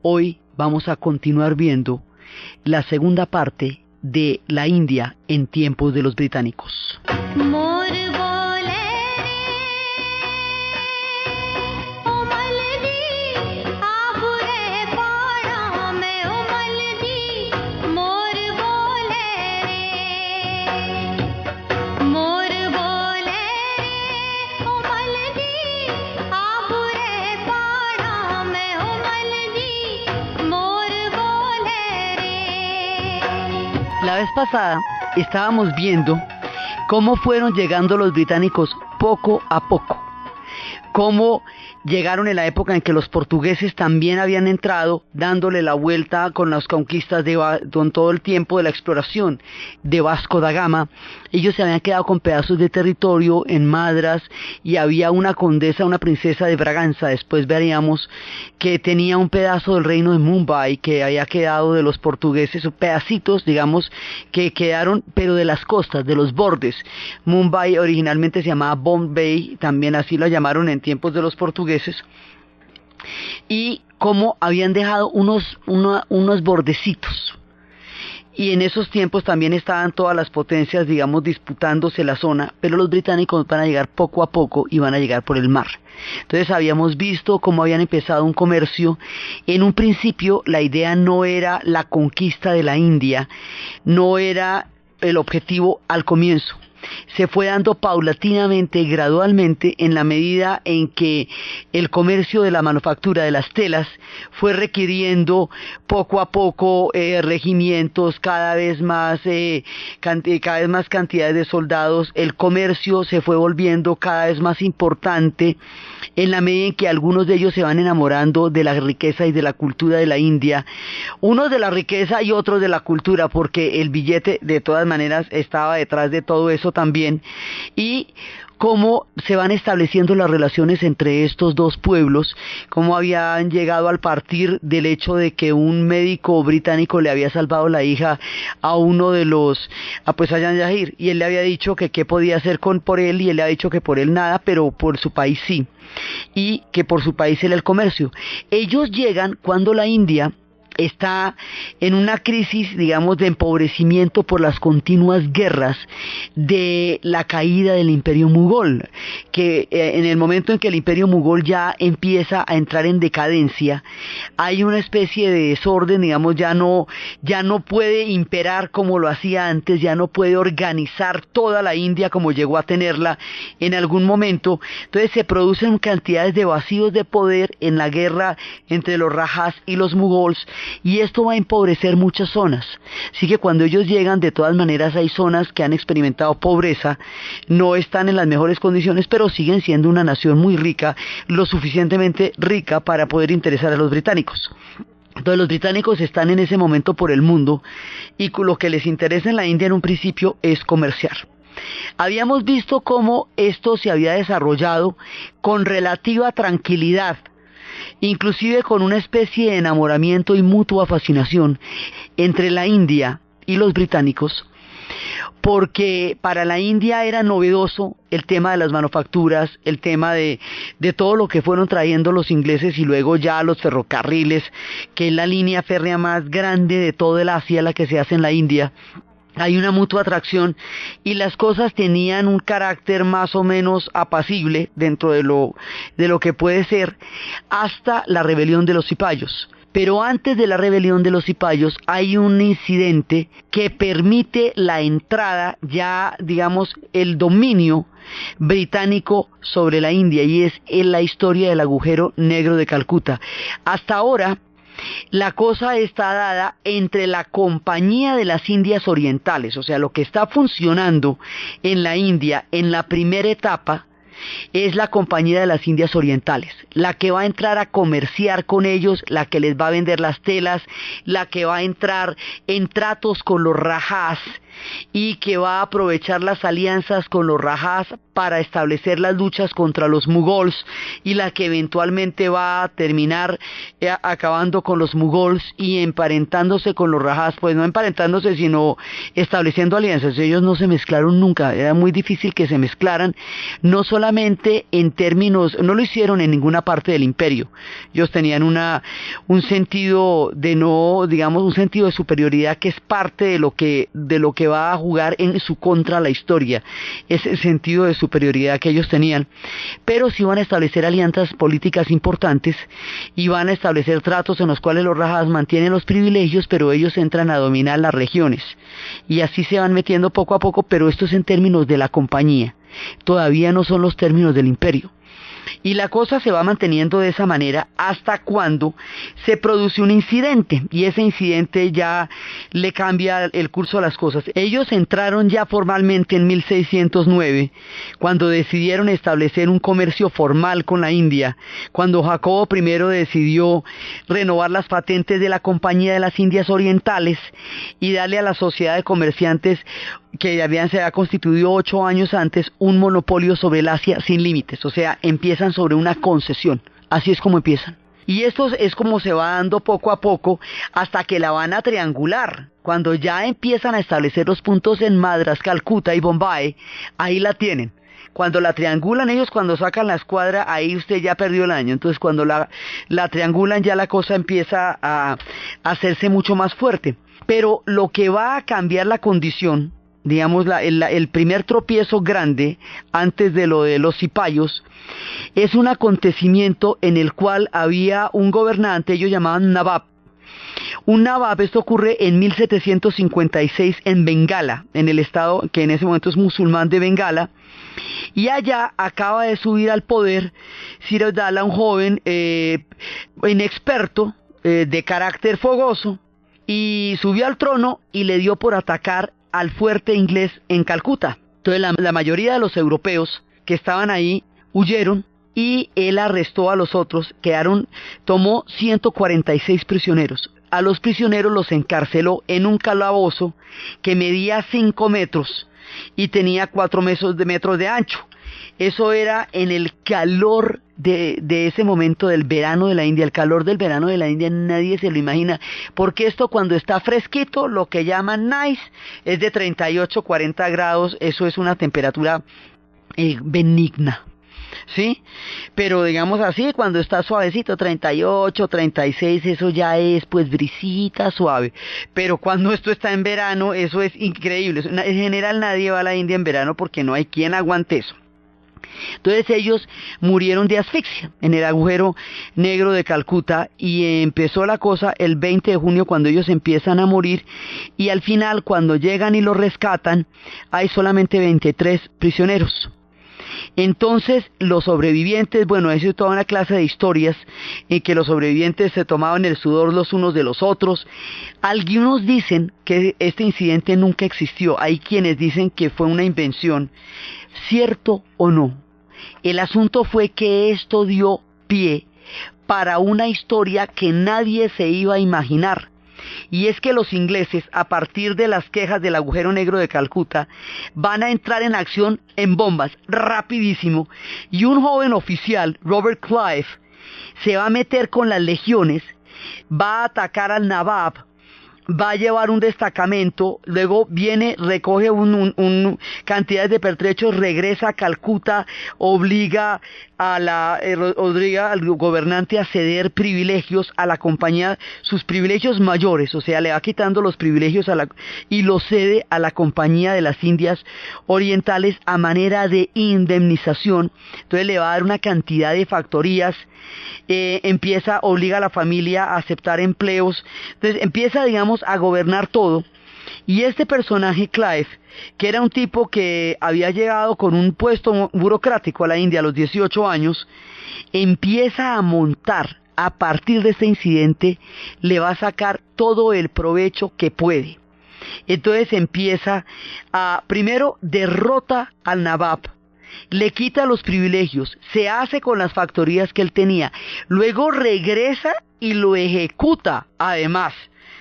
Hoy vamos a continuar viendo la segunda parte de la India en tiempos de los británicos. La vez pasada estábamos viendo cómo fueron llegando los británicos poco a poco, cómo llegaron en la época en que los portugueses también habían entrado, dándole la vuelta con las conquistas, con todo el tiempo de la exploración de Vasco da Gama. Ellos se habían quedado con pedazos de territorio en Madras y había una condesa, una princesa de Braganza, después veríamos, que tenía un pedazo del reino de Mumbai que había quedado de los portugueses, o pedacitos, digamos, que quedaron, pero de las costas, de los bordes. Mumbai originalmente se llamaba Bombay, también así lo llamaron en tiempos de los portugueses, y cómo habían dejado unos bordecitos. Y en esos tiempos también estaban todas las potencias, digamos, disputándose la zona, pero los británicos van a llegar poco a poco y van a llegar por el mar. Entonces habíamos visto cómo habían empezado un comercio. En un principio la idea no era la conquista de la India, no era el objetivo al comienzo. Se fue dando paulatinamente, gradualmente, en la medida en que el comercio de la manufactura de las telas fue requiriendo poco a poco regimientos, cada vez más cantidades de soldados. El comercio se fue volviendo cada vez más importante en la medida en que algunos de ellos se van enamorando de la riqueza y de la cultura de la India, unos de la riqueza y otros de la cultura, porque el billete de todas maneras estaba detrás de todo eso también, y cómo se van estableciendo las relaciones entre estos dos pueblos, cómo habían llegado al partir del hecho de que un médico británico le había salvado la hija a uno de los, a Jan Yahir, y él le había dicho que qué podía hacer por él, y él le había dicho que por él nada, pero por su país sí, y que por su país era el comercio. Ellos llegan cuando la India está en una crisis, digamos, de empobrecimiento por las continuas guerras de la caída del Imperio Mogol, que en el momento en que el Imperio Mogol ya empieza a entrar en decadencia, hay una especie de desorden, digamos, ya no puede imperar como lo hacía antes, ya no puede organizar toda la India como llegó a tenerla en algún momento. Entonces se producen cantidades de vacíos de poder en la guerra entre los Rajas y los Mughals, y esto va a empobrecer muchas zonas. Así que cuando ellos llegan, de todas maneras hay zonas que han experimentado pobreza, no están en las mejores condiciones, pero siguen siendo una nación muy rica, lo suficientemente rica para poder interesar a los británicos. Entonces los británicos están en ese momento por el mundo, y lo que les interesa en la India en un principio es comerciar. Habíamos visto cómo esto se había desarrollado con relativa tranquilidad, inclusive con una especie de enamoramiento y mutua fascinación entre la India y los británicos, porque para la India era novedoso el tema de las manufacturas, el tema de todo lo que fueron trayendo los ingleses, y luego ya los ferrocarriles, que es la línea férrea más grande de toda el Asia, la que se hace en la India. Hay una mutua atracción y las cosas tenían un carácter más o menos apacible dentro de lo que puede ser, hasta la rebelión de los cipayos. Pero antes de la rebelión de los cipayos hay un incidente que permite la entrada, ya digamos el dominio británico sobre la India, y es en la historia del agujero negro de Calcuta. Hasta ahora la cosa está dada entre la Compañía de las Indias Orientales, o sea, lo que está funcionando en la India en la primera etapa es la Compañía de las Indias Orientales, la que va a entrar a comerciar con ellos, la que les va a vender las telas, la que va a entrar en tratos con los Rajas, y que va a aprovechar las alianzas con los Rajas para establecer las luchas contra los mugols, y la que eventualmente va a terminar acabando con los mugols y emparentándose con los Rajas, pues no emparentándose sino estableciendo alianzas. Ellos no se mezclaron nunca, era muy difícil que se mezclaran, no solamente en términos, no lo hicieron en ninguna parte del imperio. Ellos tenían un sentido de no, digamos, un sentido de superioridad que es parte de lo que va a jugar en su contra la historia, ese sentido de superioridad que ellos tenían, pero sí van a establecer alianzas políticas importantes y van a establecer tratos en los cuales los Rajas mantienen los privilegios, pero ellos entran a dominar las regiones, y así se van metiendo poco a poco, pero esto es en términos de la compañía, todavía no son los términos del imperio. Y la cosa se va manteniendo de esa manera hasta cuando se produce un incidente, y ese incidente ya le cambia el curso a las cosas. Ellos entraron ya formalmente en 1609, cuando decidieron establecer un comercio formal con la India, cuando Jacobo I decidió renovar las patentes de la Compañía de las Indias Orientales y darle a la sociedad de comerciantes, que se había constituido 8 años antes, un monopolio sobre el Asia sin límites. O sea, empiezan sobre una concesión, así es como empiezan. Y esto es como se va dando poco a poco hasta que la van a triangular. Cuando ya empiezan a establecer los puntos en Madras, Calcuta y Bombay, ahí la tienen. Cuando la triangulan ellos, cuando sacan la escuadra, ahí usted ya perdió el año. Entonces cuando la triangulan ya la cosa empieza a hacerse mucho más fuerte. Pero lo que va a cambiar la condición, digamos, el primer tropiezo grande antes de lo de los cipayos, es un acontecimiento en el cual había un gobernante, ellos llamaban Nawab. Un Nawab, esto ocurre en 1756 en Bengala, en el estado que en ese momento es musulmán de Bengala, y allá acaba de subir al poder Sir Abdallah, un joven inexperto, de carácter fogoso, y subió al trono y le dio por atacar al fuerte inglés en Calcuta. Entonces la mayoría de los europeos que estaban ahí huyeron y él arrestó a los otros, tomó 146 prisioneros. A los prisioneros los encarceló en un calabozo que medía 5 metros y tenía 4 metros de ancho. Eso era en el calor de ese momento del verano de la India. El calor del verano de la India nadie se lo imagina, porque esto cuando está fresquito, lo que llaman nice, es de 38, 40 grados, eso es una temperatura benigna, ¿sí? Pero digamos así, cuando está suavecito, 38, 36, eso ya es pues brisita suave. Pero cuando esto está en verano, eso es increíble. En general nadie va a la India en verano porque no hay quien aguante eso. Entonces ellos murieron de asfixia en el agujero negro de Calcuta, y empezó la cosa el 20 de junio cuando ellos empiezan a morir, y al final cuando llegan y los rescatan hay solamente 23 prisioneros. Entonces los sobrevivientes, bueno, eso es toda una clase de historias en que los sobrevivientes se tomaban el sudor los unos de los otros. Algunos dicen que este incidente nunca existió, hay quienes dicen que fue una invención. ¿Cierto o no? El asunto fue que esto dio pie para una historia que nadie se iba a imaginar. Y es que los ingleses, a partir de las quejas del agujero negro de Calcuta, van a entrar en acción en bombas, rapidísimo. Y un joven oficial, Robert Clive, se va a meter con las legiones, va a atacar al Nawab, va a llevar un destacamento, luego viene, recoge cantidades de pertrechos, regresa a Calcuta, obliga al gobernante a ceder privilegios a la compañía, sus privilegios mayores, o sea, le va quitando los privilegios y los cede a la Compañía de las Indias Orientales a manera de indemnización. Entonces le va a dar una cantidad de factorías, obliga a la familia a aceptar empleos, entonces empieza, digamos, a gobernar todo. Y este personaje, Clive, que era un tipo que había llegado con un puesto burocrático a la India a los 18 años, empieza a montar, a partir de este incidente, le va a sacar todo el provecho que puede. Entonces empieza primero derrota al Nawab, le quita los privilegios, se hace con las factorías que él tenía, luego regresa y lo ejecuta además.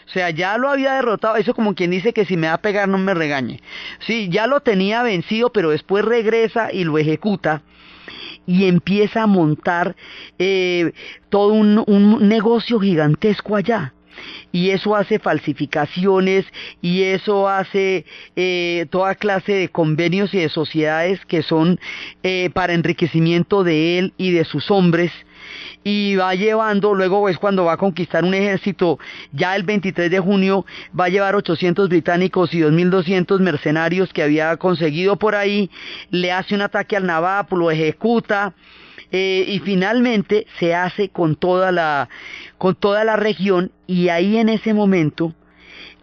O sea, ya lo había derrotado, eso como quien dice que si me va a pegar no me regañe. Sí, ya lo tenía vencido, pero después regresa y lo ejecuta y empieza a montar todo un negocio gigantesco allá. Y eso hace falsificaciones y eso hace toda clase de convenios y de sociedades que son para enriquecimiento de él y de sus hombres, y va llevando, luego es cuando va a conquistar un ejército, ya el 23 de junio va a llevar 800 británicos y 2.200 mercenarios que había conseguido por ahí, le hace un ataque al Nabab, lo ejecuta, y finalmente se hace con toda la región, y ahí en ese momento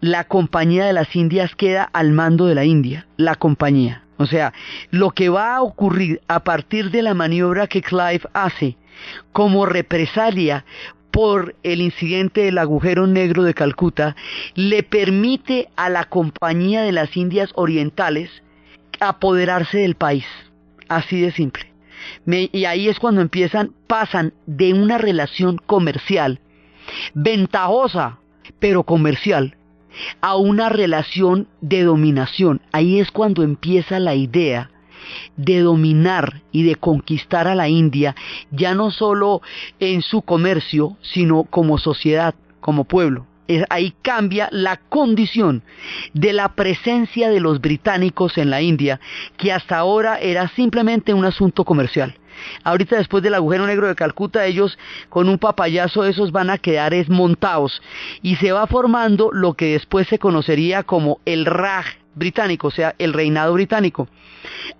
la Compañía de las Indias queda al mando de la India, la compañía. O sea, lo que va a ocurrir a partir de la maniobra que Clive hace como represalia por el incidente del agujero negro de Calcuta, le permite a la Compañía de las Indias Orientales apoderarse del país, así de simple. Y ahí es cuando pasan de una relación comercial, ventajosa, pero comercial, a una relación de dominación. Ahí es cuando empieza la idea de dominar y de conquistar a la India, ya no solo en su comercio, sino como sociedad, como pueblo. Ahí cambia la condición de la presencia de los británicos en la India, que hasta ahora era simplemente un asunto comercial. Ahorita, después del agujero negro de Calcuta, ellos con un papayazo de esos van a quedar montados, y se va formando lo que después se conocería como el Raj británico, o sea, el reinado británico.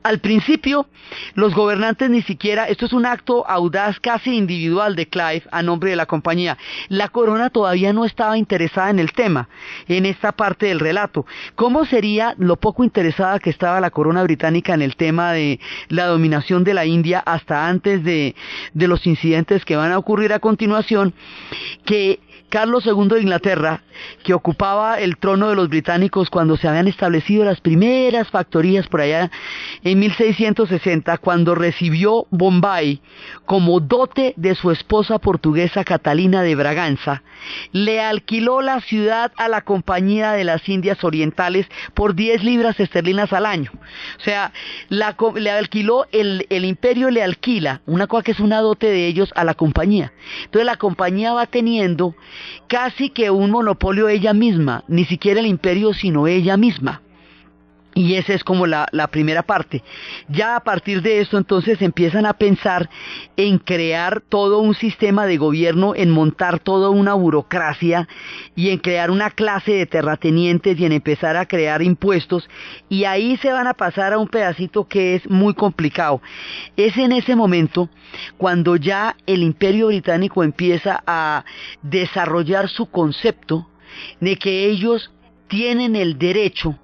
Al principio, los gobernantes ni siquiera, esto es un acto audaz casi individual de Clive a nombre de la compañía. La corona todavía no estaba interesada en el tema, en esta parte del relato. ¿Cómo sería lo poco interesada que estaba la corona británica en el tema de la dominación de la India hasta antes de los incidentes que van a ocurrir a continuación? Que Carlos II de Inglaterra, que ocupaba el trono de los británicos cuando se habían establecido las primeras factorías por allá en 1660, cuando recibió Bombay como dote de su esposa portuguesa Catalina de Braganza, le alquiló la ciudad a la Compañía de las Indias Orientales por 10 libras esterlinas al año. O sea, le alquiló, el imperio le alquila una cosa que es una dote de ellos a la compañía. Entonces la compañía va teniendo casi que un monopolio ella misma, ni siquiera el imperio, sino ella misma. Y esa es como la primera parte. Ya a partir de esto, entonces empiezan a pensar en crear todo un sistema de gobierno, en montar toda una burocracia y en crear una clase de terratenientes y en empezar a crear impuestos. Y ahí se van a pasar a un pedacito que es muy complicado. Es en ese momento cuando ya el Imperio Británico empieza a desarrollar su concepto de que ellos tienen el derecho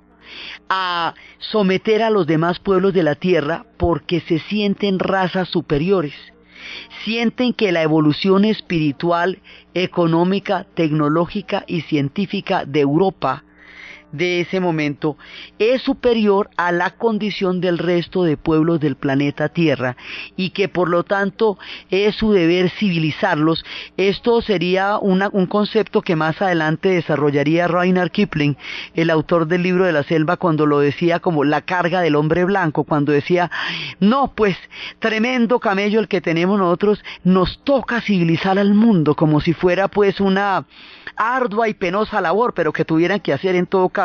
a someter a los demás pueblos de la tierra porque se sienten razas superiores, sienten que la evolución espiritual, económica, tecnológica y científica de Europa de ese momento es superior a la condición del resto de pueblos del planeta Tierra, y que por lo tanto es su deber civilizarlos. Esto sería un concepto que más adelante desarrollaría Rudyard Kipling, el autor del Libro de la Selva, cuando lo decía como la carga del hombre blanco, cuando decía, no, pues tremendo camello el que tenemos nosotros, nos toca civilizar al mundo, como si fuera pues una ardua y penosa labor, pero que tuvieran que hacer en todo caso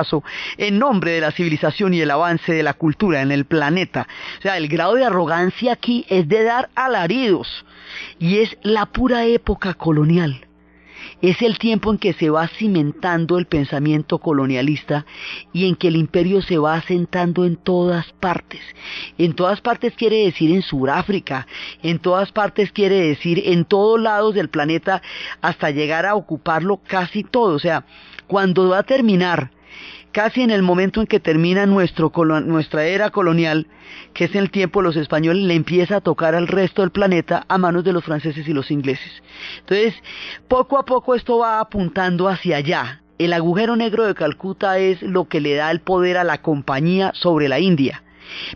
en nombre de la civilización y el avance de la cultura en el planeta. O sea, el grado de arrogancia aquí es de dar alaridos, y es la pura época colonial. Es el tiempo en que se va cimentando el pensamiento colonialista y en que el imperio se va asentando en todas partes. En todas partes quiere decir en Sudáfrica, en todas partes quiere decir en todos lados del planeta, hasta llegar a ocuparlo casi todo. O sea, cuando va a terminar, casi en el momento en que termina nuestra era colonial, que es el tiempo de los españoles, le empieza a tocar al resto del planeta a manos de los franceses y los ingleses. Entonces, poco a poco esto va apuntando hacia allá. El agujero negro de Calcuta es lo que le da el poder a la compañía sobre la India,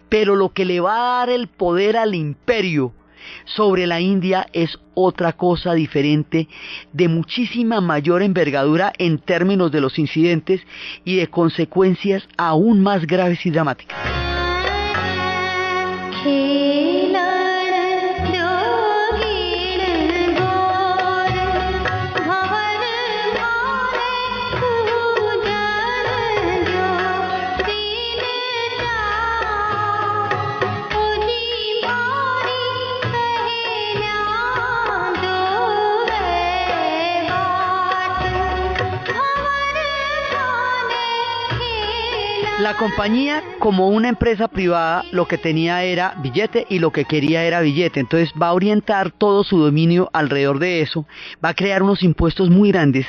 pero lo que le va a dar el poder al imperio sobre la India es otra cosa diferente, de muchísima mayor envergadura en términos de los incidentes y de consecuencias aún más graves y dramáticas. La compañía, como una empresa privada, lo que tenía era billete y lo que quería era billete. Entonces va a orientar todo su dominio alrededor de eso, va a crear unos impuestos muy grandes,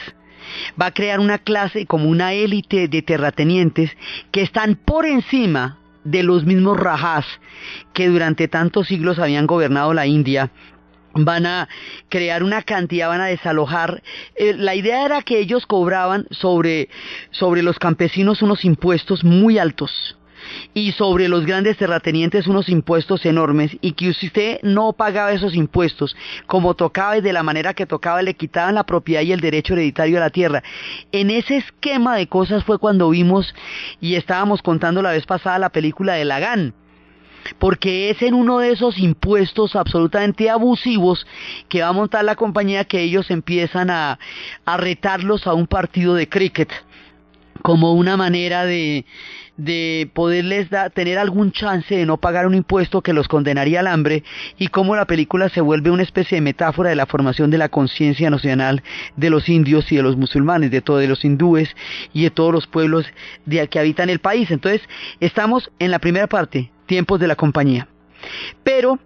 va a crear una clase como una élite de terratenientes que están por encima de los mismos rajás que durante tantos siglos habían gobernado la India. Van a crear una cantidad, van a desalojar. La idea era que ellos cobraban sobre los campesinos unos impuestos muy altos y sobre los grandes terratenientes unos impuestos enormes, y que si usted no pagaba esos impuestos como tocaba y de la manera que tocaba, le quitaban la propiedad y el derecho hereditario a la tierra. En ese esquema de cosas fue cuando vimos y estábamos contando la vez pasada la película de Lagan, porque es en uno de esos impuestos absolutamente abusivos que va a montar la compañía que ellos empiezan a retarlos a un partido de cricket como una manera de poderles tener algún chance de no pagar un impuesto que los condenaría al hambre, y cómo la película se vuelve una especie de metáfora de la formación de la conciencia nacional de los indios y de los musulmanes, de los hindúes y de todos los pueblos que habitan el país. Entonces estamos en la primera parte, tiempos de la compañía, pero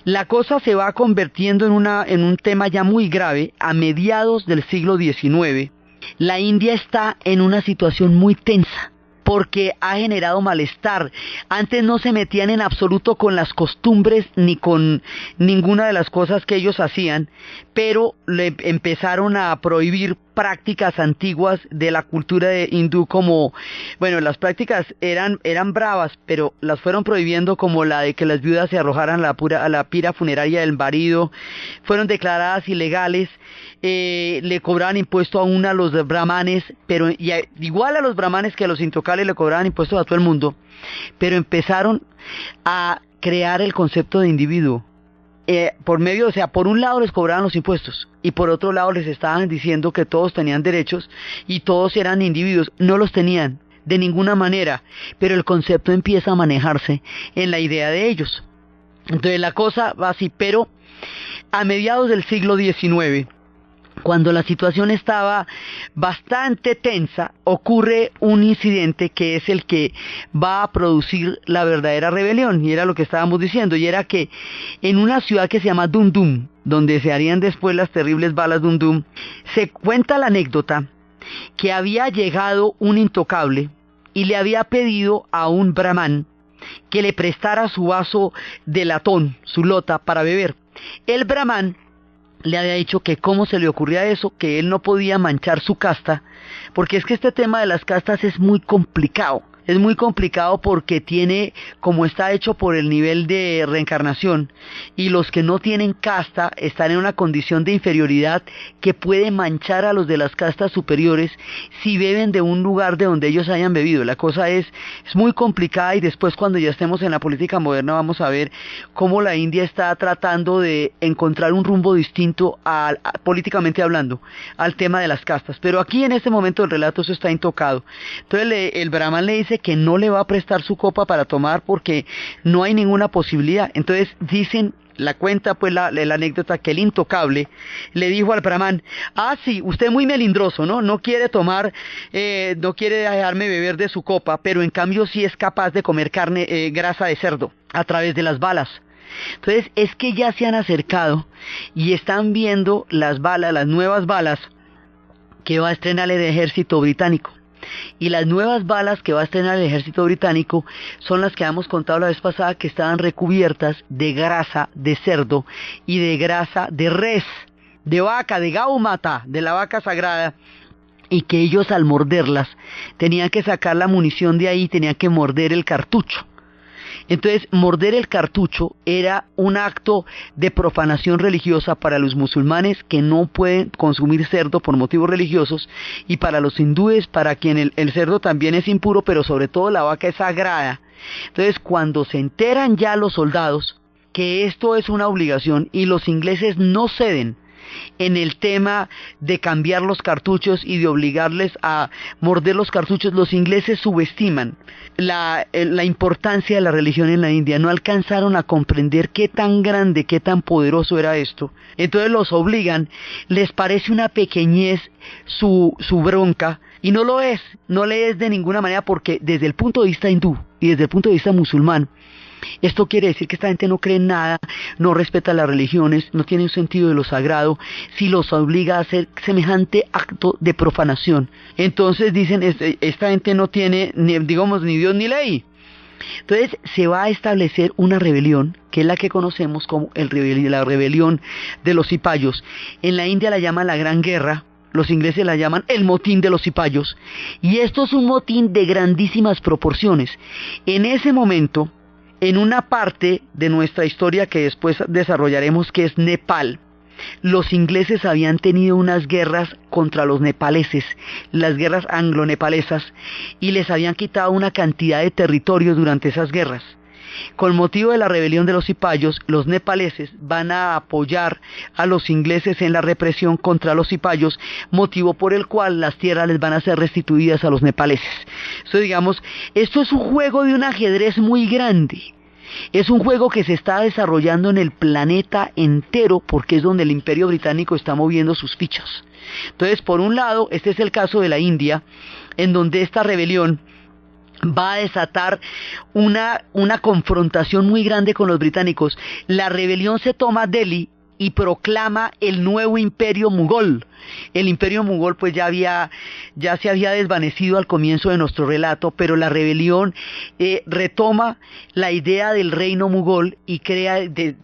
la cosa se va convirtiendo en un tema ya muy grave. A mediados del siglo XIX, la India está en una situación muy tensa, porque ha generado malestar. Antes no se metían en absoluto con las costumbres ni con ninguna de las cosas que ellos hacían, pero le empezaron a prohibir prácticas antiguas de la cultura hindú, como, bueno, las prácticas eran bravas, pero las fueron prohibiendo, como la de que las viudas se arrojaran a la pira funeraria del marido, fueron declaradas ilegales. Le cobraban impuesto aún a los brahmanes, pero igual a los brahmanes que a los intocables le cobraban impuestos a todo el mundo, pero empezaron a crear el concepto de individuo. Por un lado les cobraban los impuestos y por otro lado les estaban diciendo que todos tenían derechos y todos eran individuos. No los tenían de ninguna manera, pero el concepto empieza a manejarse en la idea de ellos. Entonces la cosa va así, pero a mediados del siglo XIX, cuando la situación estaba bastante tensa, ocurre un incidente que es el que va a producir la verdadera rebelión, y era lo que estábamos diciendo, y era que en una ciudad que se llama Dum Dum, donde se harían después las terribles balas Dum Dum, se cuenta la anécdota que había llegado un intocable y le había pedido a un brahman que le prestara su vaso de latón, su lota, para beber. El brahman le había dicho que cómo se le ocurría eso, que él no podía manchar su casta, porque es que este tema de las castas es muy complicado. Es muy complicado porque como está hecho por el nivel de reencarnación, y los que no tienen casta están en una condición de inferioridad que puede manchar a los de las castas superiores si beben de un lugar de donde ellos hayan bebido. La cosa es muy complicada, y después, cuando ya estemos en la política moderna, vamos a ver cómo la India está tratando de encontrar un rumbo distinto políticamente hablando al tema de las castas. Pero aquí en este momento del relato eso está intocado. Entonces el brahman le dice que no le va a prestar su copa para tomar porque no hay ninguna posibilidad. Entonces cuenta la anécdota que el intocable le dijo al brahman: sí, usted es muy melindroso, no quiere tomar, no quiere dejarme beber de su copa, pero en cambio sí es capaz de comer grasa de cerdo a través de las balas. Entonces es que ya se han acercado y están viendo las nuevas balas que va a estrenar el ejército británico. Y las nuevas balas que va a estrenar el ejército británico son las que habíamos contado la vez pasada, que estaban recubiertas de grasa de cerdo y de grasa de res, de vaca, de gaumata, de la vaca sagrada, y que ellos, al morderlas, tenían que sacar la munición de ahí, tenían que morder el cartucho. Entonces, morder el cartucho era un acto de profanación religiosa para los musulmanes que no pueden consumir cerdo por motivos religiosos, y para los hindúes, para quien el cerdo también es impuro, pero sobre todo la vaca es sagrada. Entonces, cuando se enteran ya los soldados que esto es una obligación y los ingleses no ceden en el tema de cambiar los cartuchos y de obligarles a morder los cartuchos, los ingleses subestiman la importancia de la religión en la India, no alcanzaron a comprender qué tan grande, qué tan poderoso era esto. Entonces los obligan, les parece una pequeñez su bronca, y no lo es de ninguna manera, porque desde el punto de vista hindú y desde el punto de vista musulmán, esto quiere decir que esta gente no cree en nada, no respeta las religiones, no tiene un sentido de lo sagrado, si los obliga a hacer semejante acto de profanación. Entonces dicen, esta gente no tiene, ni Dios ni ley. Entonces se va a establecer una rebelión, que es la que conocemos como la rebelión de los cipayos. En la India la llaman la Gran Guerra, los ingleses la llaman el motín de los cipayos, y esto es un motín de grandísimas proporciones. En ese momento, en una parte de nuestra historia que después desarrollaremos, que es Nepal, los ingleses habían tenido unas guerras contra los nepaleses, las guerras anglo-nepalesas, y les habían quitado una cantidad de territorio durante esas guerras. Con motivo de la rebelión de los cipayos, los nepaleses van a apoyar a los ingleses en la represión contra los cipayos, motivo por el cual las tierras les van a ser restituidas a los nepaleses. Entonces, digamos, esto es un juego de un ajedrez muy grande. Es un juego que se está desarrollando en el planeta entero, porque es donde el Imperio Británico está moviendo sus fichas. Entonces, por un lado, este es el caso de la India, en donde esta rebelión va a desatar una confrontación muy grande con los británicos. La rebelión se toma Delhi y proclama el nuevo imperio mugol. El imperio mugol pues ya se había desvanecido al comienzo de nuestro relato, pero la rebelión retoma la idea del reino mugol y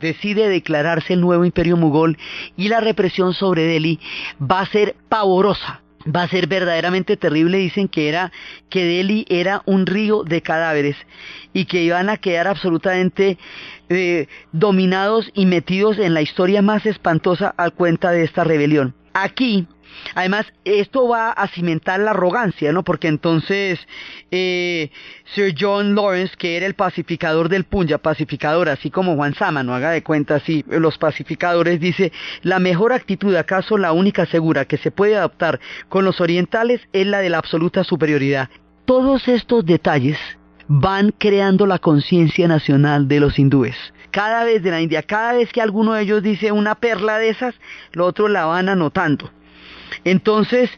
decide declararse el nuevo imperio mugol, y la represión sobre Delhi va a ser pavorosa. Va a ser verdaderamente terrible. Dicen que Delhi era un río de cadáveres y que iban a quedar absolutamente dominados y metidos en la historia más espantosa a cuenta de esta rebelión. Aquí, además, esto va a cimentar la arrogancia, ¿no? Porque entonces Sir John Lawrence, que era el pacificador del Punjab, pacificador, así como Juan Sama, no haga de cuenta así, los pacificadores, dice: la mejor actitud, acaso la única segura que se puede adoptar con los orientales, es la de la absoluta superioridad. Todos estos detalles van creando la conciencia nacional de los hindúes. Cada vez de la India, cada vez que alguno de ellos dice una perla de esas, los otros la van anotando. Entonces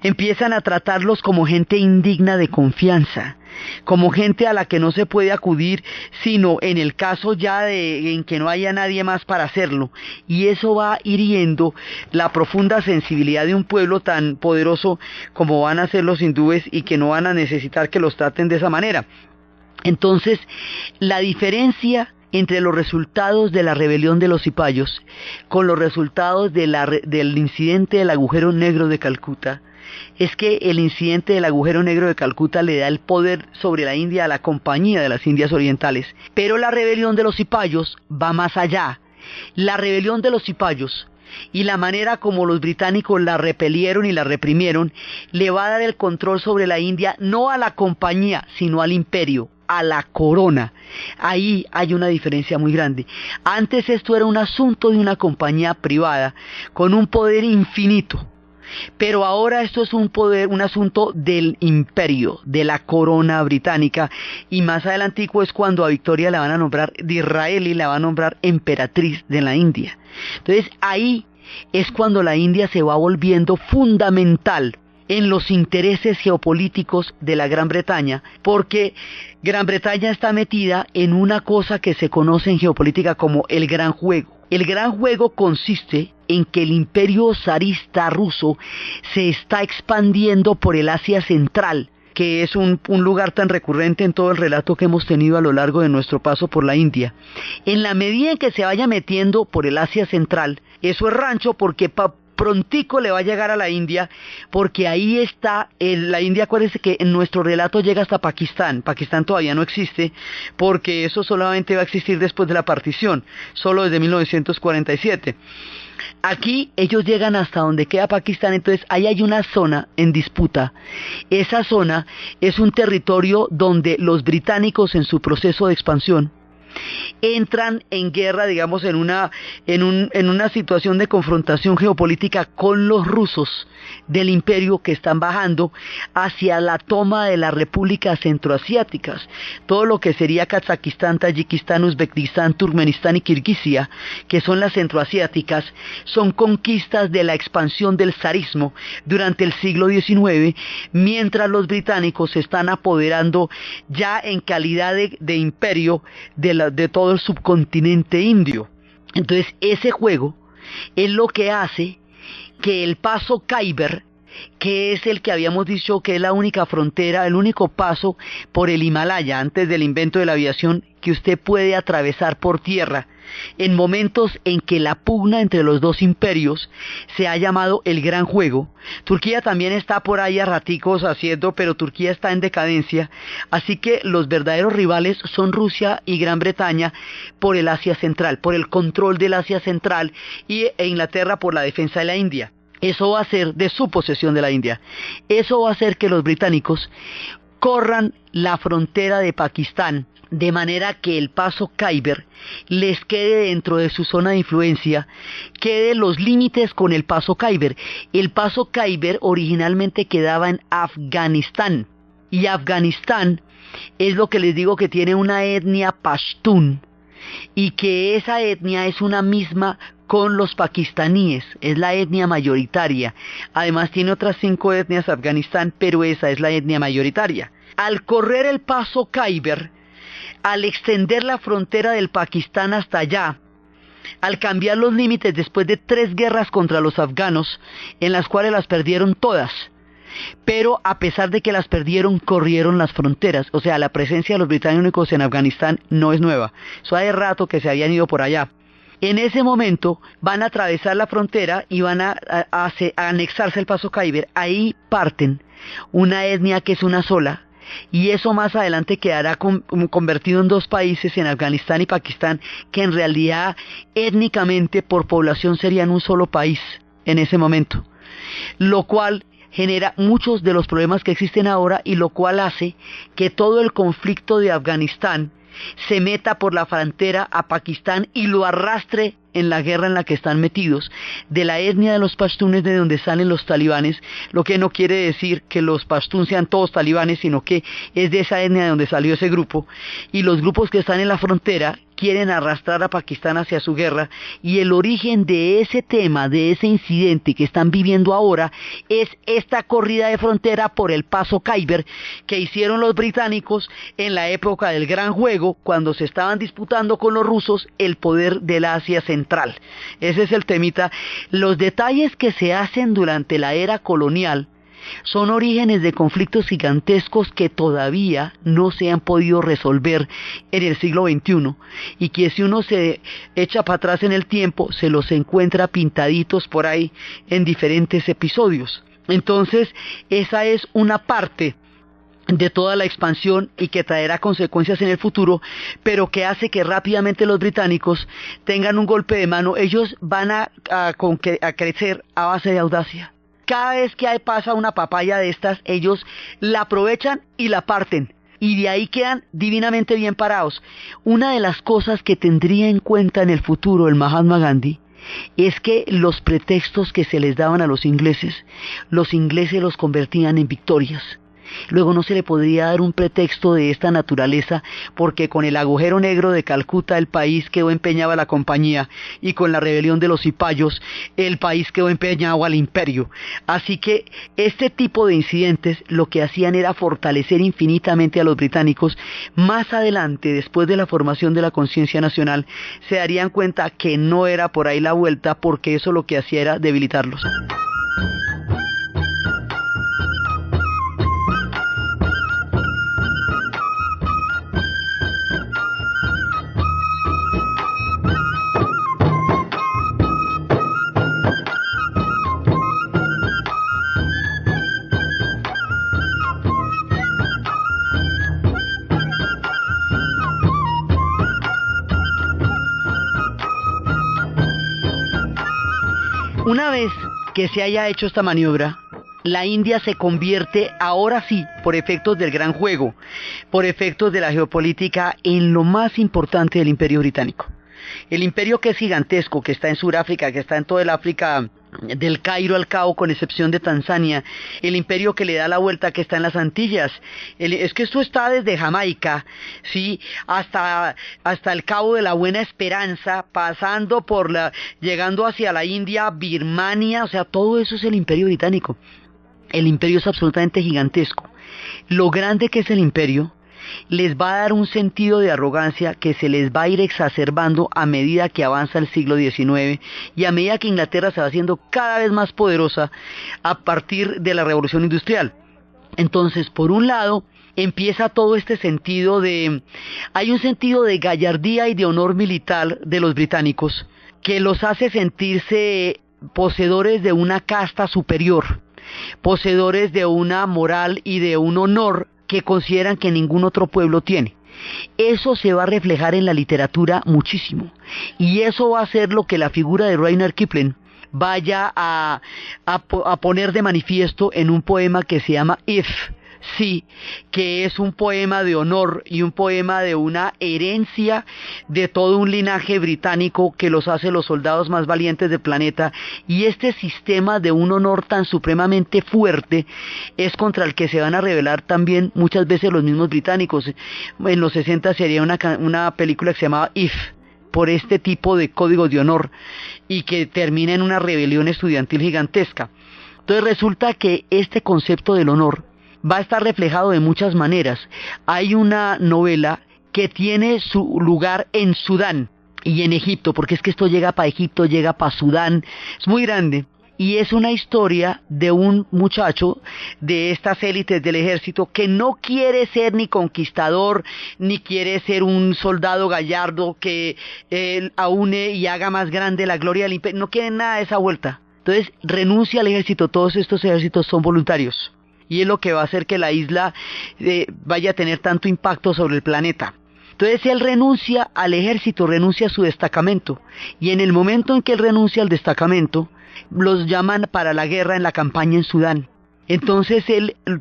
empiezan a tratarlos como gente indigna de confianza, como gente a la que no se puede acudir sino en el caso ya en que no haya nadie más para hacerlo, y eso va hiriendo la profunda sensibilidad de un pueblo tan poderoso como van a ser los hindúes, y que no van a necesitar que los traten de esa manera. Entonces, la diferencia entre los resultados de la rebelión de los cipayos con los resultados del incidente del agujero negro de Calcuta es que el incidente del agujero negro de Calcuta le da el poder sobre la India a la Compañía de las Indias Orientales, pero la rebelión de los cipayos va más allá. La rebelión de los cipayos y la manera como los británicos la repelieron y la reprimieron le va a dar el control sobre la India no a la Compañía, sino al imperio, a la corona. Ahí hay una diferencia muy grande. Antes esto era un asunto de una compañía privada con un poder infinito, pero ahora esto es un asunto del imperio, de la corona británica, y más adelantico es cuando a Victoria la van a nombrar de Israel y la van a nombrar emperatriz de la India. Entonces ahí es cuando la India se va volviendo fundamental en los intereses geopolíticos de la Gran Bretaña, porque Gran Bretaña está metida en una cosa que se conoce en geopolítica como el Gran Juego. El Gran Juego consiste en que el imperio zarista ruso se está expandiendo por el Asia Central, que es un lugar tan recurrente en todo el relato que hemos tenido a lo largo de nuestro paso por la India. En la medida en que se vaya metiendo por el Asia Central, eso es rancho, porque prontico le va a llegar a la India, porque ahí está, la India, acuérdense que en nuestro relato llega hasta Pakistán. Pakistán todavía no existe, porque eso solamente va a existir después de la partición, solo desde 1947. Aquí ellos llegan hasta donde queda Pakistán, entonces ahí hay una zona en disputa. Esa zona es un territorio donde los británicos, en su proceso de expansión, entran en guerra, digamos, en una situación de confrontación geopolítica con los rusos del imperio, que están bajando hacia la toma de las repúblicas centroasiáticas. Todo lo que sería Kazajistán, Tayikistán, Uzbekistán, Turkmenistán y Kirguisia, que son las centroasiáticas, son conquistas de la expansión del zarismo durante el siglo XIX, mientras los británicos se están apoderando ya en calidad de imperio de todo el subcontinente indio. Entonces ese juego es lo que hace que el paso Khyber, que es el que habíamos dicho que es la única frontera, el único paso por el Himalaya antes del invento de la aviación, que usted puede atravesar por tierra en momentos en que la pugna entre los dos imperios se ha llamado el Gran Juego. Turquía también está por ahí a raticos haciendo, pero Turquía está en decadencia, así que los verdaderos rivales son Rusia y Gran Bretaña por el Asia Central, por el control del Asia Central, e Inglaterra por la defensa de la India. Eso va a ser de su posesión de la India. Eso va a hacer que los británicos corran la frontera de Pakistán, de manera que el paso Khyber les quede dentro de su zona de influencia, quede los límites con el paso Khyber. El paso Khyber originalmente quedaba en Afganistán, y Afganistán es lo que les digo, que tiene una etnia pastún, y que esa etnia es una misma con los pakistaníes, es la etnia mayoritaria. Además tiene otras 5 etnias Afganistán, pero esa es la etnia mayoritaria. Al correr el paso Khyber, al extender la frontera del Pakistán hasta allá, al cambiar los límites después de 3 guerras contra los afganos, en las cuales las perdieron todas, pero a pesar de que las perdieron, corrieron las fronteras. O sea, la presencia de los británicos en Afganistán no es nueva, eso hace rato que se habían ido por allá. En ese momento van a atravesar la frontera y van a anexarse el paso Khyber. Ahí parten una etnia que es una sola, y eso más adelante quedará convertido en 2 países, en Afganistán y Pakistán, que en realidad étnicamente por población serían un solo país en ese momento, lo cual genera muchos de los problemas que existen ahora, y lo cual hace que todo el conflicto de Afganistán se meta por la frontera a Pakistán y lo arrastre en la guerra en la que están metidos, de la etnia de los pastunes, de donde salen los talibanes, lo que no quiere decir que los pastunes sean todos talibanes, sino que es de esa etnia de donde salió ese grupo, y los grupos que están en la frontera quieren arrastrar a Pakistán hacia su guerra, y el origen de ese tema, de ese incidente que están viviendo ahora, es esta corrida de frontera por el paso Khyber que hicieron los británicos en la época del Gran Juego, cuando se estaban disputando con los rusos el poder del Asia Central. Ese es el temita. Los detalles que se hacen durante la era colonial son orígenes de conflictos gigantescos que todavía no se han podido resolver en el siglo XXI, y que si uno se echa para atrás en el tiempo, se los encuentra pintaditos por ahí en diferentes episodios. Entonces, esa es una parte de toda la expansión, y que traerá consecuencias en el futuro, pero que hace que rápidamente los británicos tengan un golpe de mano. Ellos van a crecer a base de audacia. Cada vez que pasa una papaya de estas, ellos la aprovechan y la parten, y de ahí quedan divinamente bien parados. Una de las cosas que tendría en cuenta en el futuro el Mahatma Gandhi es que los pretextos que se les daban a los ingleses los convertían en victorias. Luego no se le podría dar un pretexto de esta naturaleza, porque con el agujero negro de Calcuta el país quedó empeñado a la compañía, y con la rebelión de los cipayos el país quedó empeñado al imperio. Así que este tipo de incidentes lo que hacían era fortalecer infinitamente a los británicos. Más adelante, después de la formación de la conciencia nacional, se darían cuenta que no era por ahí la vuelta, porque eso lo que hacía era debilitarlos. que se haya hecho esta maniobra, la India se convierte, ahora sí, por efectos del gran juego, por efectos de la geopolítica, en lo más importante del Imperio Británico. El imperio, que es gigantesco, que está en Sudáfrica, que está en toda el África del Cairo al Cabo, con excepción de Tanzania, el imperio que le da la vuelta, que está en las Antillas, es que esto está desde Jamaica, sí, hasta el Cabo de la Buena Esperanza, pasando llegando hacia la India, Birmania, o sea, todo eso es el Imperio Británico. El imperio es absolutamente gigantesco. Lo grande que es el imperio les va a dar un sentido de arrogancia que se les va a ir exacerbando a medida que avanza el siglo XIX y a medida que Inglaterra se va haciendo cada vez más poderosa a partir de la Revolución Industrial. Entonces, por un lado, empieza todo este sentido hay un sentido de gallardía y de honor militar de los británicos que los hace sentirse poseedores de una casta superior, poseedores de una moral y de un honor que consideran que ningún otro pueblo tiene. Eso se va a reflejar en la literatura muchísimo, y eso va a ser lo que la figura de Rudyard Kipling vaya a poner de manifiesto en un poema que se llama If, sí, que es un poema de honor y un poema de una herencia de todo un linaje británico que los hace los soldados más valientes del planeta, y este sistema de un honor tan supremamente fuerte es contra el que se van a rebelar también muchas veces los mismos británicos. En los 60 sería una película que se llamaba If, por este tipo de código de honor, y que termina en una rebelión estudiantil gigantesca. Entonces resulta que este concepto del honor va a estar reflejado de muchas maneras. Hay una novela que tiene su lugar en Sudán y en Egipto, porque es que esto llega para Egipto, llega para Sudán, es muy grande, y es una historia de un muchacho de estas élites del ejército que no quiere ser ni conquistador, ni quiere ser un soldado gallardo que aúne y haga más grande la gloria del imperio, no quiere nada de esa vuelta. Entonces renuncia al ejército. Todos estos ejércitos son voluntarios, y es lo que va a hacer que la isla vaya a tener tanto impacto sobre el planeta. Entonces él renuncia al ejército, renuncia a su destacamento, y en el momento en que él renuncia al destacamento, los llaman para la guerra en la campaña en Sudán. Entonces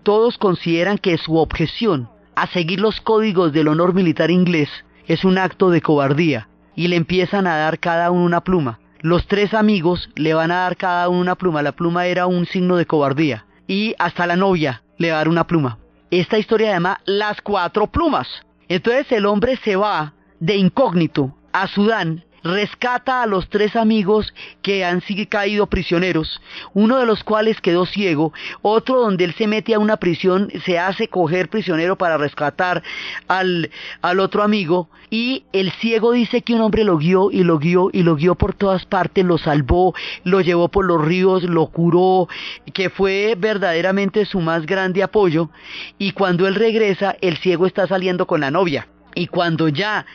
todos consideran que su objeción a seguir los códigos del honor militar inglés es un acto de cobardía, y le empiezan a dar cada uno una pluma. Los tres amigos le van a dar cada uno una pluma. La pluma era un signo de cobardía, y hasta la novia le va a dar una pluma. Esta historia se llama Las Cuatro Plumas. Entonces el hombre se va de incógnito a Sudán, rescata a los tres amigos que han sido caído prisioneros, uno de los cuales quedó ciego, otro donde él se mete a una prisión, se hace coger prisionero para rescatar al otro amigo, y el ciego dice que un hombre lo guió y lo guió y lo guió por todas partes, lo salvó, lo llevó por los ríos, lo curó, que fue verdaderamente su más grande apoyo. Y cuando él regresa, el ciego está saliendo con la novia, y cuando ya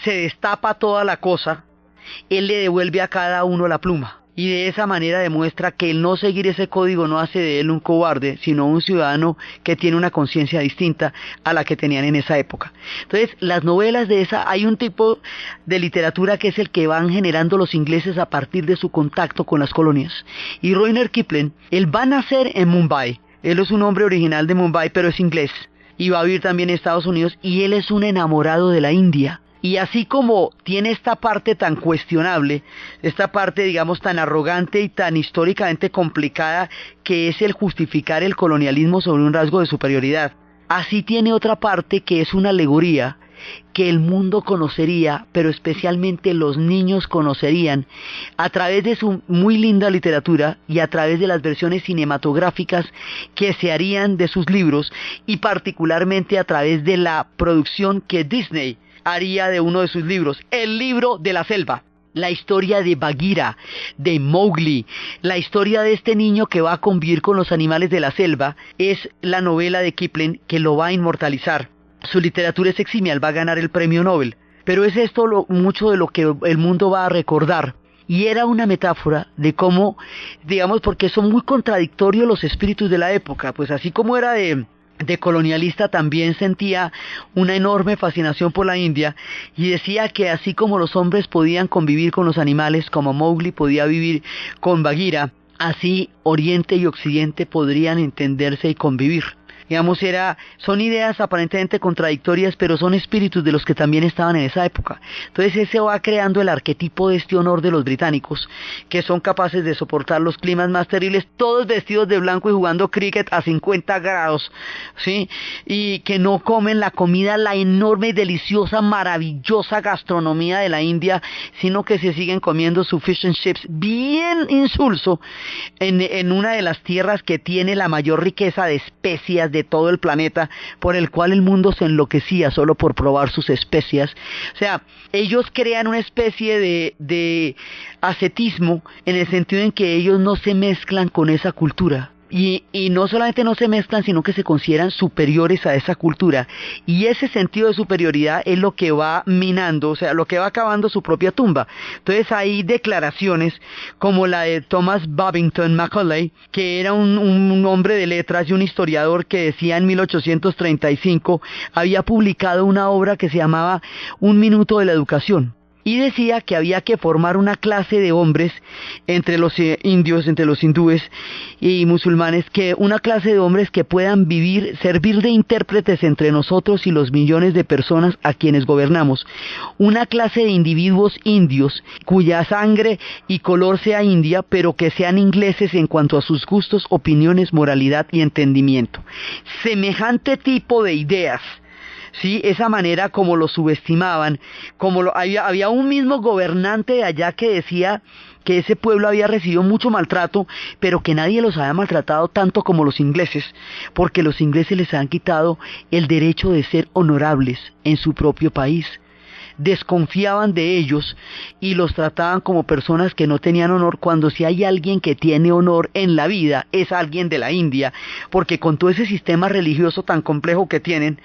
se destapa toda la cosa, él le devuelve a cada uno la pluma, y de esa manera demuestra que el no seguir ese código no hace de él un cobarde, sino un ciudadano que tiene una conciencia distinta a la que tenían en esa época. Entonces, las novelas hay un tipo de literatura que es el que van generando los ingleses a partir de su contacto con las colonias. Y Rudyard Kipling, él va a nacer en Mumbai, él es un hombre original de Mumbai, pero es inglés, y va a vivir también en Estados Unidos, y él es un enamorado de la India. Y así como tiene esta parte tan cuestionable, esta parte digamos tan arrogante y tan históricamente complicada, que es el justificar el colonialismo sobre un rasgo de superioridad, así tiene otra parte que es una alegoría que el mundo conocería, pero especialmente los niños conocerían, a través de su muy linda literatura y a través de las versiones cinematográficas que se harían de sus libros, y particularmente a través de la producción que Disney haría de uno de sus libros, El Libro de la Selva. La historia de Bagheera, de Mowgli, la historia de este niño que va a convivir con los animales de la selva, es la novela de Kipling que lo va a inmortalizar. Su literatura es eximia, él va a ganar el premio Nobel, pero es esto mucho de lo que el mundo va a recordar. Y era una metáfora de cómo, digamos, porque son muy contradictorios los espíritus de la época, pues así como era de colonialista, también sentía una enorme fascinación por la India, y decía que así como los hombres podían convivir con los animales, como Mowgli podía vivir con Bagheera, Así Oriente y Occidente podrían entenderse y convivir. Digamos, son ideas aparentemente contradictorias, pero son espíritus de los que también estaban en esa época. Entonces ese va creando el arquetipo de este honor de los británicos, que son capaces de soportar los climas más terribles, todos vestidos de blanco y jugando cricket a 50 grados, ¿sí? Y que no comen la comida, la enorme, deliciosa, maravillosa gastronomía de la India, sino que se siguen comiendo su fish and chips bien insulso en una de las tierras que tiene la mayor riqueza de especias de todo el planeta, por el cual el mundo se enloquecía solo por probar sus especias. O sea, ellos crean una especie de ascetismo en el sentido en que ellos no se mezclan con esa cultura. Y no solamente no se mezclan, sino que se consideran superiores a esa cultura. Y ese sentido de superioridad es lo que va minando, o sea, lo que va acabando su propia tumba. Entonces hay declaraciones como la de Thomas Babington Macaulay, que era un hombre de letras y un historiador que decía en 1835, había publicado una obra que se llamaba Un minuto de la educación. Y decía que había que formar una clase de hombres entre los indios, entre los hindúes y musulmanes, una clase de hombres que puedan servir de intérpretes entre nosotros y los millones de personas a quienes gobernamos. Una clase de individuos indios cuya sangre y color sea india, pero que sean ingleses en cuanto a sus gustos, opiniones, moralidad y entendimiento. Semejante tipo de ideas, sí, esa manera como lo subestimaban, había un mismo gobernante de allá que decía que ese pueblo había recibido mucho maltrato, pero que nadie los había maltratado tanto como los ingleses, porque los ingleses les han quitado el derecho de ser honorables en su propio país. Desconfiaban de ellos y los trataban como personas que no tenían honor, cuando si hay alguien que tiene honor en la vida es alguien de la India, porque con todo ese sistema religioso tan complejo que tienen,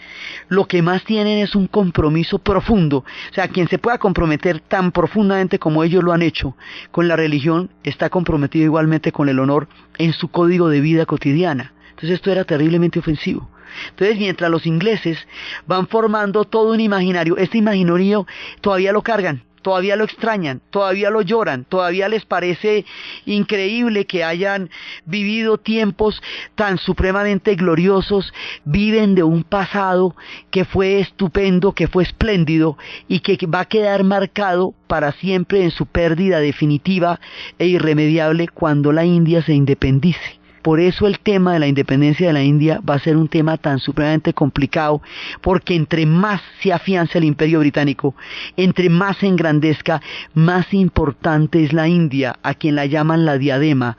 lo que más tienen es un compromiso profundo. O sea, quien se pueda comprometer tan profundamente como ellos lo han hecho con la religión, está comprometido igualmente con el honor en su código de vida cotidiana. Entonces esto era terriblemente ofensivo. Entonces, mientras los ingleses van formando todo un imaginario, este imaginario todavía lo cargan, todavía lo extrañan, todavía lo lloran, todavía les parece increíble que hayan vivido tiempos tan supremamente gloriosos, viven de un pasado que fue estupendo, que fue espléndido y que va a quedar marcado para siempre en su pérdida definitiva e irremediable cuando la India se independice. Por eso el tema de la independencia de la India va a ser un tema tan supremamente complicado, porque entre más se afianza el imperio británico, entre más se engrandezca, más importante es la India, a quien la llaman la diadema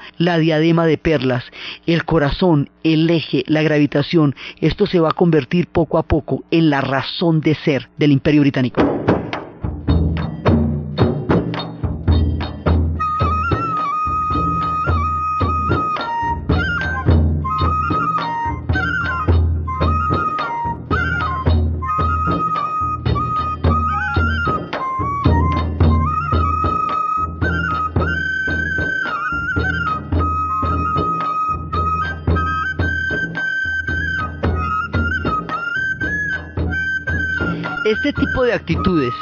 de perlas, el corazón, el eje, la gravitación. Esto se va a convertir poco a poco en la razón de ser del imperio británico. Este tipo de actitudes,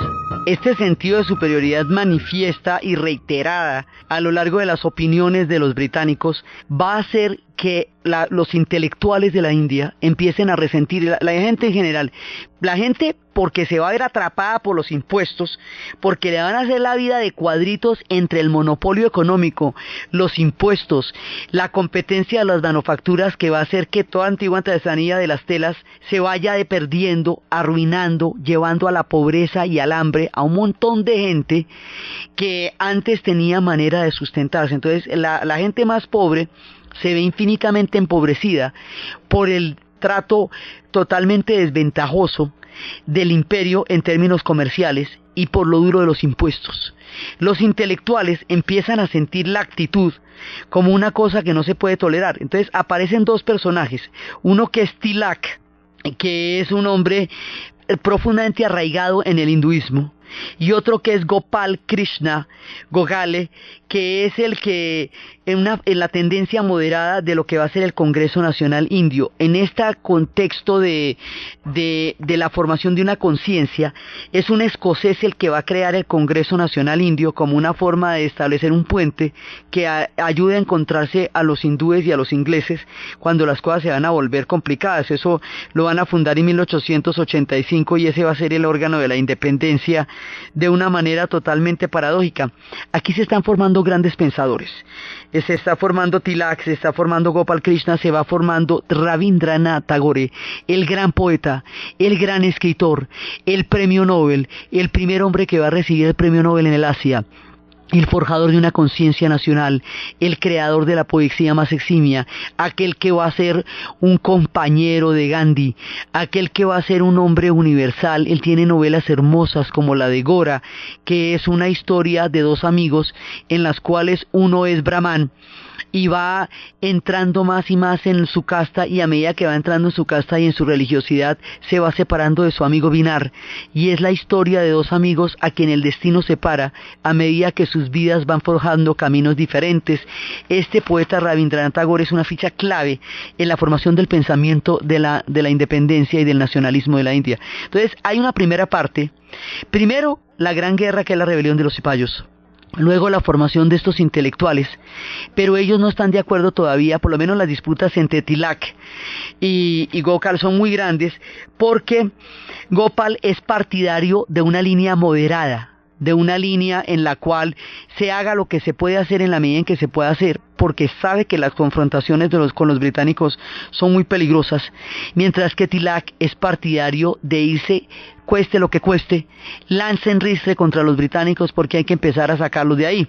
este sentido de superioridad manifiesta y reiterada a lo largo de las opiniones de los británicos, va a hacer que los intelectuales de la India empiecen a resentir, la gente en general, la gente porque se va a ver atrapada por los impuestos, porque le van a hacer la vida de cuadritos entre el monopolio económico, los impuestos, la competencia de las manufacturas, que va a hacer que toda antigua artesanía de las telas se vaya perdiendo, arruinando, llevando a la pobreza y al hambre a un montón de gente que antes tenía manera de sustentarse. Entonces la gente más pobre se ve infinitamente empobrecida por el trato totalmente desventajoso del imperio en términos comerciales y por lo duro de los impuestos. Los intelectuales empiezan a sentir la actitud como una cosa que no se puede tolerar. Entonces aparecen dos personajes, uno que es Tilak, que es un hombre profundamente arraigado en el hinduismo, y otro que es Gopal Krishna Gogale, que es el que en la tendencia moderada de lo que va a ser el Congreso Nacional Indio. En este contexto de la formación de una conciencia, es un escocés el que va a crear el Congreso Nacional Indio como una forma de establecer un puente que ayude a encontrarse a los hindúes y a los ingleses cuando las cosas se van a volver complicadas. Eso lo van a fundar en 1885 y ese va a ser el órgano de la independencia de una manera totalmente paradójica. Aquí se están formando grandes pensadores. Se está formando Tilak, se está formando Gopal Krishna, se va formando Rabindranath Tagore, el gran poeta, el gran escritor, el premio Nobel, el primer hombre que va a recibir el premio Nobel en el Asia, el forjador de una conciencia nacional, el creador de la poesía más eximia, aquel que va a ser un compañero de Gandhi, aquel que va a ser un hombre universal. Él tiene novelas hermosas como la de Gora, que es una historia de dos amigos en las cuales uno es brahman y va entrando más y más en su casta, y a medida que va entrando en su casta y en su religiosidad se va separando de su amigo Binar, y es la historia de dos amigos a quien el destino separa a medida que sus vidas van forjando caminos diferentes. Este poeta Rabindranath Tagore es una ficha clave en la formación del pensamiento de la independencia y del nacionalismo de la India. Entonces hay una primera parte, primero la gran guerra, que es la rebelión de los cipayos. Luego la formación de estos intelectuales, pero ellos no están de acuerdo todavía. Por lo menos las disputas entre Tilak y Gopal son muy grandes, porque Gopal es partidario de una línea moderada, de una línea en la cual se haga lo que se puede hacer en la medida en que se pueda hacer, porque sabe que las confrontaciones con los británicos son muy peligrosas, mientras que Tilak es partidario de irse, cueste lo que cueste, lancen ristre contra los británicos porque hay que empezar a sacarlos de ahí.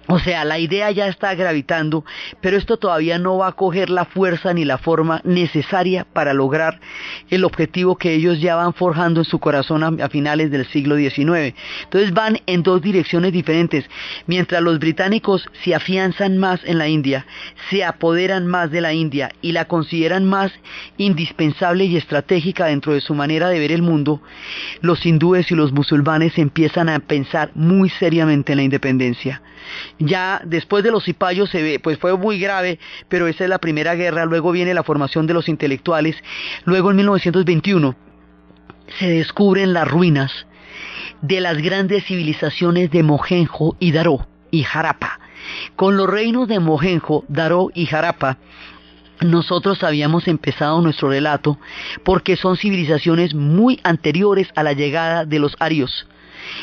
O sea, la idea ya está gravitando, pero esto todavía no va a coger la fuerza ni la forma necesaria para lograr el objetivo que ellos ya van forjando en su corazón a finales del siglo XIX. Entonces van en dos direcciones diferentes. Mientras los británicos se afianzan más en la India, se apoderan más de la India y la consideran más indispensable y estratégica dentro de su manera de ver el mundo, los hindúes y los musulmanes empiezan a pensar muy seriamente en la independencia. Ya después de los cipayos se ve, pues fue muy grave, pero esa es la primera guerra. Luego viene la formación de los intelectuales. Luego en 1921 se descubren las ruinas de las grandes civilizaciones de Mohenjo y Daro y Harappa. Con los reinos de Mohenjo, Daro y Harappa nosotros habíamos empezado nuestro relato, porque son civilizaciones muy anteriores a la llegada de los arios.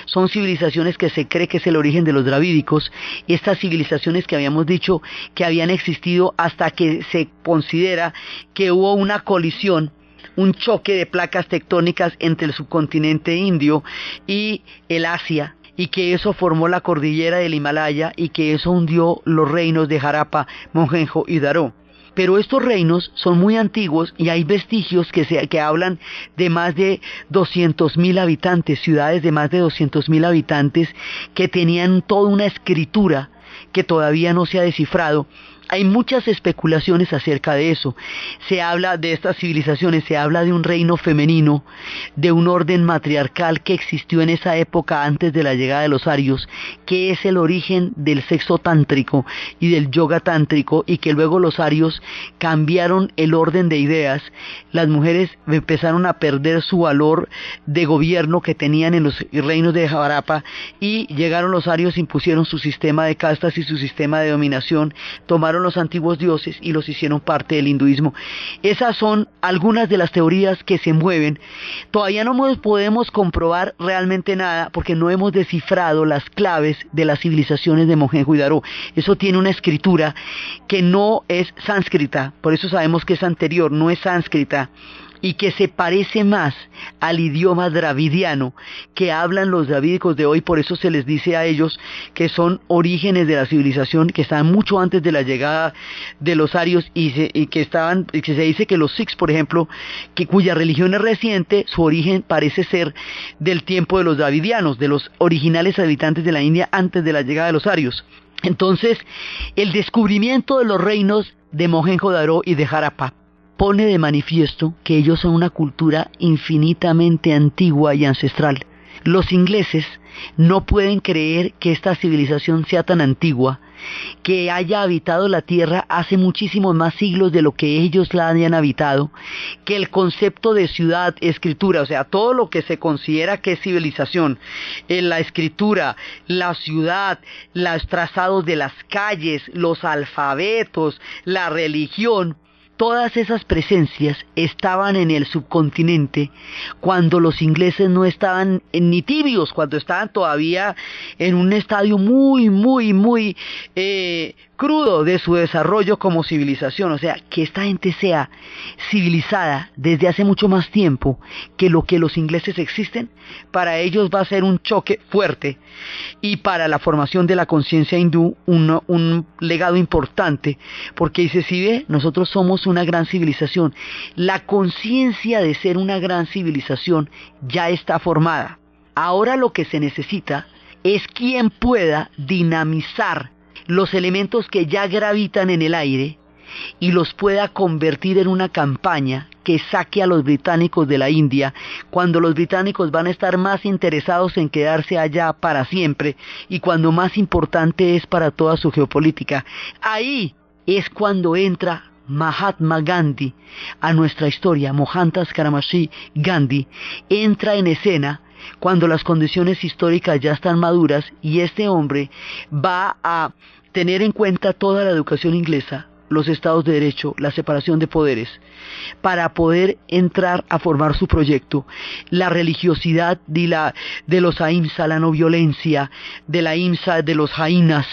Son civilizaciones que se cree que es el origen de los dravídicos, estas civilizaciones que habíamos dicho que habían existido hasta que se considera que hubo una colisión, un choque de placas tectónicas entre el subcontinente indio y el Asia, y que eso formó la cordillera del Himalaya, y que eso hundió los reinos de Harappa, Mohenjo y Daro. Pero estos reinos son muy antiguos y hay vestigios que hablan de más de 200.000 habitantes, ciudades de más de 200.000 habitantes que tenían toda una escritura que todavía no se ha descifrado. Hay muchas especulaciones acerca de eso. Se habla de estas civilizaciones, se habla de un reino femenino, de un orden matriarcal que existió en esa época antes de la llegada de los arios, que es el origen del sexo tántrico y del yoga tántrico, y que luego los arios cambiaron el orden de ideas. Las mujeres empezaron a perder su valor de gobierno que tenían en los reinos de Harappa, y llegaron los arios, impusieron su sistema de castas y su sistema de dominación, tomaron los antiguos dioses y los hicieron parte del hinduismo. Esas son algunas de las teorías que se mueven. Todavía no podemos comprobar realmente nada, porque no hemos descifrado las claves de las civilizaciones de Mohenjo y Daro. Eso tiene una escritura que no es sánscrita, por eso sabemos que es anterior, no es sánscrita, y que se parece más al idioma dravidiano que hablan los dravídicos de hoy. Por eso se les dice a ellos que son orígenes de la civilización, que están mucho antes de la llegada de los arios, y que se dice que los Sikhs, por ejemplo, cuya religión es reciente, su origen parece ser del tiempo de los dravidianos, de los originales habitantes de la India antes de la llegada de los arios. Entonces, el descubrimiento de los reinos de Mohenjo-Daro y de Harappa pone de manifiesto que ellos son una cultura infinitamente antigua y ancestral, Los ingleses no pueden creer que esta civilización sea tan antigua, que haya habitado la Tierra hace muchísimos más siglos de lo que ellos la hayan habitado, que el concepto de ciudad, escritura, o sea, todo lo que se considera que es civilización, la escritura, la ciudad, los trazados de las calles, los alfabetos, la religión, todas esas presencias estaban en el subcontinente cuando los ingleses no estaban ni tibios, cuando estaban todavía en un estadio muy crudo de su desarrollo como civilización. O sea, que esta gente sea civilizada desde hace mucho más tiempo que lo que los ingleses existen, para ellos va a ser un choque fuerte, y para la formación de la conciencia hindú un legado importante, porque dice, si ve, nosotros somos una gran civilización. La conciencia de ser una gran civilización ya está formada. Ahora lo que se necesita es quien pueda dinamizar los elementos que ya gravitan en el aire y los pueda convertir en una campaña que saque a los británicos de la India, cuando los británicos van a estar más interesados en quedarse allá para siempre y cuando más importante es para toda su geopolítica. Ahí es cuando entra Mahatma Gandhi a nuestra historia. Mohandas Karamchand Gandhi entra en escena cuando las condiciones históricas ya están maduras, y este hombre va a tener en cuenta toda la educación inglesa, los estados de derecho, la separación de poderes, para poder entrar a formar su proyecto. La religiosidad de los ahimsa, la no violencia, de la ahimsa de los jainas,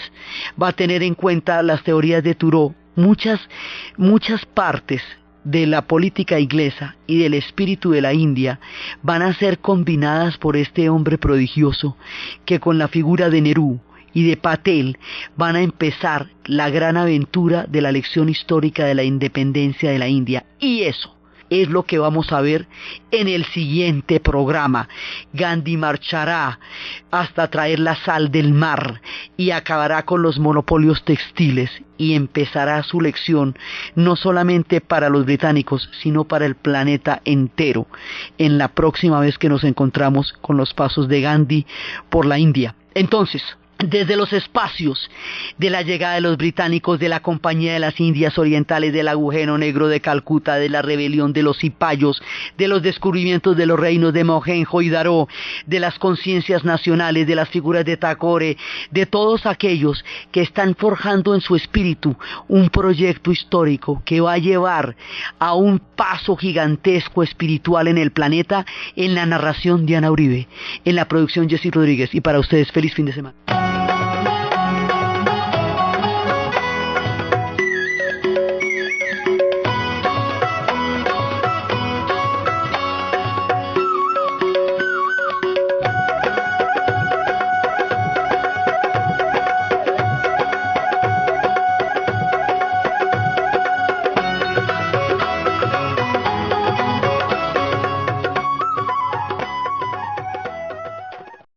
va a tener en cuenta las teorías de Thoreau. Muchas partes de la política inglesa y del espíritu de la India van a ser combinadas por este hombre prodigioso, que con la figura de Nehru y de Patel van a empezar la gran aventura de la lección histórica de la independencia de la India. Y eso es lo que vamos a ver en el siguiente programa. Gandhi marchará hasta traer la sal del mar y acabará con los monopolios textiles, y empezará su lección no solamente para los británicos, sino para el planeta entero, en la próxima vez que nos encontramos con los pasos de Gandhi por la India. Entonces, desde los espacios de la llegada de los británicos, de la Compañía de las Indias Orientales, del agujero negro de Calcuta, de la rebelión de los cipayos, de los descubrimientos de los reinos de Mohenjo-Daro, de las conciencias nacionales, de las figuras de Tagore, de todos aquellos que están forjando en su espíritu un proyecto histórico que va a llevar a un paso gigantesco espiritual en el planeta, en la narración Diana Uribe, en la producción Jessy Rodríguez, y para ustedes feliz fin de semana.